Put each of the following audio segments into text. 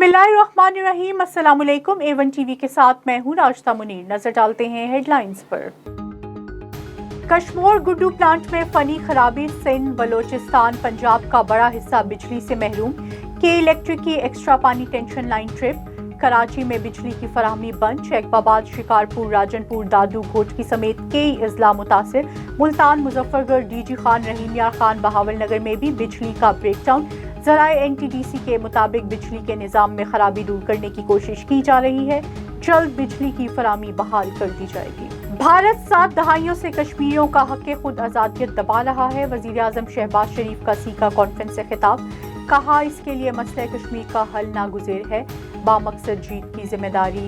बिस्मिल्लाहिर्रहमानिर्रहीम। अस्सलाम वालेकुम। A1 टीवी के साथ मैं हूँ राशिदा मुनीर। नजर डालते हैं हेडलाइंस पर। कश्मोर गुड्डू प्लांट में फनी खराबी, सिंध, बलोचिस्तान, पंजाब का बड़ा हिस्सा बिजली से महरूम। के इलेक्ट्रिक की एक्स्ट्रा पानी टेंशन लाइन ट्रिप। कराची में बिजली की फराहमी बंद। शेखबाबाद, शिकारपुर, राजनपुर, दादू, घोटकी समेत कई अजला मुतासिर। मुल्तान, मुजफ्फरगढ़, डीजी खान, रहीम यार खान, बहावल नगर में भी बिजली का ब्रेकडाउन। ज़राए NTDC के मुताबिक बिजली के निज़ाम में खराबी दूर करने की कोशिश की जा रही है। जल्द बिजली की फराहमी बहाल कर दी जाएगी। भारत 7 दहाइयों से कश्मीरियों का हक़ खुद आज़ादियत दबा रहा है। वज़ीर आज़म शहबाज शरीफ का सीका कॉन्फ्रेंस से खिताब। कहा, इसके लिए मसला कश्मीर का हल नागुज़ेर है। बामकसद जीत की जिम्मेदारी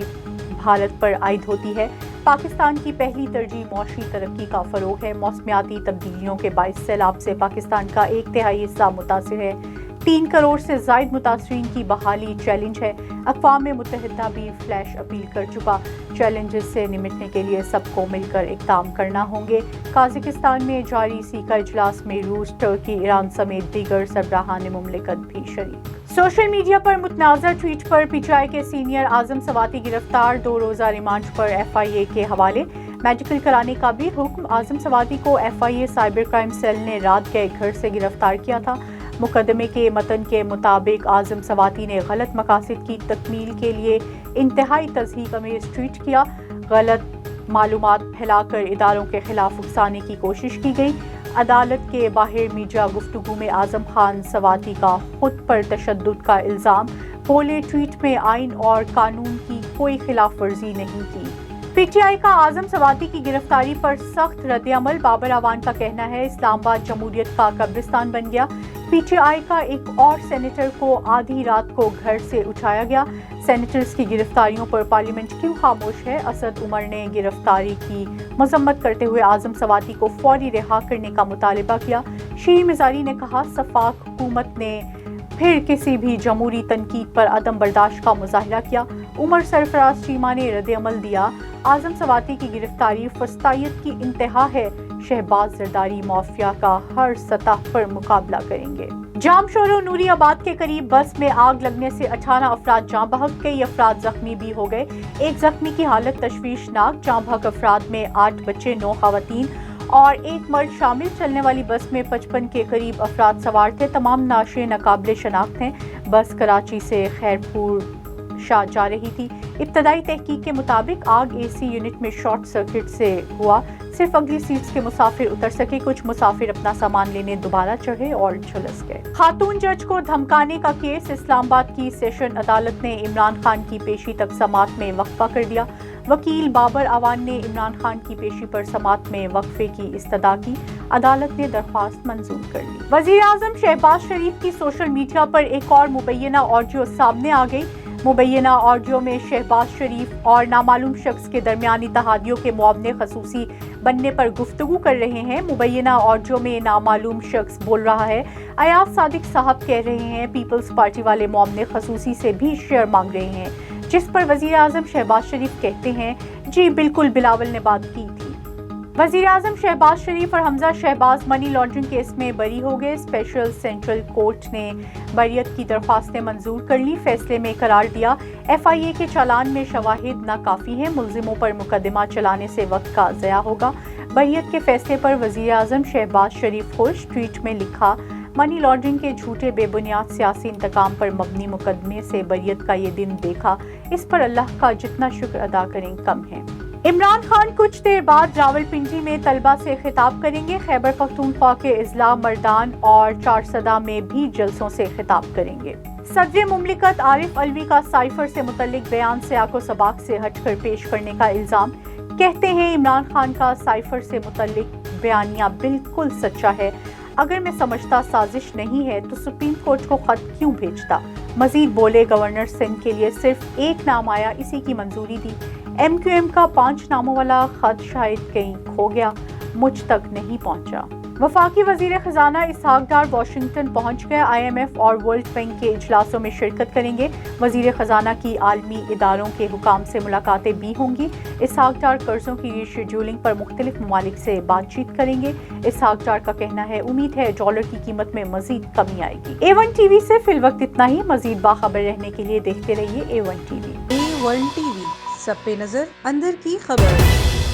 भारत पर आयद होती है। पाकिस्तान की पहली तरजीह मौशी तरक्की का फ़रोग़ है। मौसमियाती तब्दीलियों के बाइस सैलाब से पाकिस्तान का 1/3 हिस्सा मुतासिर है। 3 करोड़ से ज़ायद मुतासरीन की बहाली चैलेंज है। अक़वाम मुत्तहिदा भी फ्लैश अपील कर चुका। चैलेंजेस से निमटने के लिए सबको मिलकर इक़दाम करना होंगे। काज़ाकिस्तान में जारी सीका इजलास में रूस, टर्की, ईरान समेत दीगर सरबराहान मुमलिकत भी शरीक। सोशल मीडिया पर मुतनाज़ा ट्वीट पर PTI के सीनियर आज़म सवाती गिरफ्तार। 2 रोज़ा रिमांड पर FIA के हवाले। मेडिकल कराने का भी हुक्म। आज़म सवाती को FIA साइबर क्राइम सेल ने रात गए घर से गिरफ्तार किया था। मुकदमे के मतन के मुताबिक आज़म सवाती ने गलत मकासद की तकमील के लिए इंतहाई तज़हीक अमेज़ ट्वीट किया। गलत मालूमात फैलाकर इदारों के खिलाफ उकसाने की कोशिश की गई। अदालत के बाहर मीडिया गुफ्तगू में आज़म खान सवाती का खुद पर तशद्दुद का इल्ज़ाम। बोले, ट्वीट में आइन और कानून की कोई खिलाफ वर्जी नहीं की। PTI का आज़म सवाती की गिरफ्तारी पर सख्त रद्द-ए-अमल। बाबर अवान का कहना है, इस्लामाबाद जमहूरियत का कब्रिस्तान बन गया। PTI का एक और सेनेटर को आधी रात को घर से उठाया गया। सेनेटर्स की गिरफ्तारियों पर पार्लियामेंट क्यों खामोश है? असद उमर ने गिरफ्तारी की मजम्मत करते हुए आज़म सवाती को फौरी रिहा करने का मुतालबा किया। शीर मिजारी ने कहा, सफाक हुकूमत ने फिर किसी भी जमहूरी तनकीद पर अदम बर्दाश्त का मुजाहिरा किया। उमर सरफराज चीमा ने रद्द-ए-अमल दिया। आज़म सवाती की गिरफ्तारी फस्तायत की इंतहा है। शहबाज जरदारी माफिया का हर सतह पर मुकाबला करेंगे। जामशोरो नूरियाबाद के करीब बस में आग लगने से 18 अफराद जाँ बहक, कई अफराद जख्मी भी हो गए। एक जख्मी की हालत तशवीशनाक। जाँ बहक अफराद में 8 बच्चे, 9 खवातीन और 1 मर्द शामिल। चलने वाली बस में 55 के करीब अफराद सवार थे। तमाम नाशे नाकाबिले शनाख्त हैं। बस कराची से खैरपुर शाह जा रही थी। इब्तदाई तहकीक के मुताबिक आग AC यूनिट में शॉर्ट सर्किट से हुआ। सिर्फ अगली सीट्स के मुसाफिर उतर सके। कुछ मुसाफिर अपना सामान लेने दोबारा चढ़े और झुलस गए। खातून जज को धमकाने का केस। इस्लामाबाद की सेशन अदालत ने इमरान खान की पेशी तक समात में वक्फा कर दिया। वकील बाबर अवान ने इमरान खान की पेशी पर समात में वक्फे की इस्तदा की। अदालत ने दरख्वास्त मंजूर कर ली। वज़ीर आज़म शहबाज शरीफ की सोशल मीडिया पर एक और मुबैना ऑडियो सामने आ गई। मुबैना ऑडियो में शहबाज शरीफ और नामालूम शख्स के दरमियान इत्तेहादियों के मुआवने खसूसी बनने पर गुफ्तगू कर रहे हैं। मुबैना ऑडियो में नामालूम शख्स बोल रहा है, अयाज सादिक साहब कह रहे हैं पीपल्स पार्टी वाले मुआवने खसूसी से भी शेयर मांग रहे हैं, जिस पर वज़ीर आज़म शहबाज शरीफ कहते हैं, जी बिल्कुल, बिलावल ने बात की थी। वज़ीर आज़म शहबाज शरीफ और Hamza Shahbaz money laundering case में बरी हो गए। स्पेशल सेंट्रल कोर्ट ने बरियत की दरख्वास्तें मंजूर कर ली। फैसले में करार दिया, FIA के चालान में शवाहिद नाकाफी हैं। मुल्जिमों पर मुकदमा चलाने से वक्त का ज़या होगा। बरियत के फैसले पर वज़ीर आज़म शहबाज शरीफ खुश। ट्वीट में लिखा, मनी लॉन्ड्रिंग के झूठे बेबुनियाद सियासी इंतकाम पर मबनी मुकदमे से बरियत का ये दिन देखा। इस पर अल्लाह का जितना शुक्र अदा करें कम है। इमरान खान कुछ देर बाद रावलपिंडी में तलबा से खिताब करेंगे। खैबर पख्तूनख्वा के इजला मर्दान और चारसदा में भी जलसों से खिताब करेंगे। सदर मुमलिकत आरिफ अलवी का साइफर से मुतल्लिक बयान सियाको सबाक से हटकर पेश करने का इल्जाम। कहते हैं, इमरान खान का साइफर से मुतल्लिक बयानिया बिल्कुल सच्चा है। अगर मैं समझता साजिश नहीं है तो सुप्रीम कोर्ट को खत क्यों भेजता। मजीद बोले, गवर्नर सिंध के लिए सिर्फ एक नाम आया, इसी की मंजूरी दी। MQM का 5 नामों वाला खत शायद कहीं खो गया, मुझ तक नहीं पहुंचा। वफाकी वजीर खजाना इसहाक डार वाशिंगटन पहुंच गए। IMF और वर्ल्ड बैंक के इजलासों में शिरकत करेंगे। वजीर खजाना की आलमी इदारों के हुकाम से मुलाकातें भी होंगी। इसहाक डार कर्जों की रीशेड्यूलिंग पर मुख्तलिफ ममालिक से बातचीत करेंगे। इसहाक डार का कहना है, उम्मीद है डॉलर की कीमत में मजीद कमी आएगी। A1 TV से फिल वक्त इतना ही। मजीद बाखबर रहने के लिए देखते रहिए A1 TV। A1 TV, सब पे नजर, अंदर की खबर।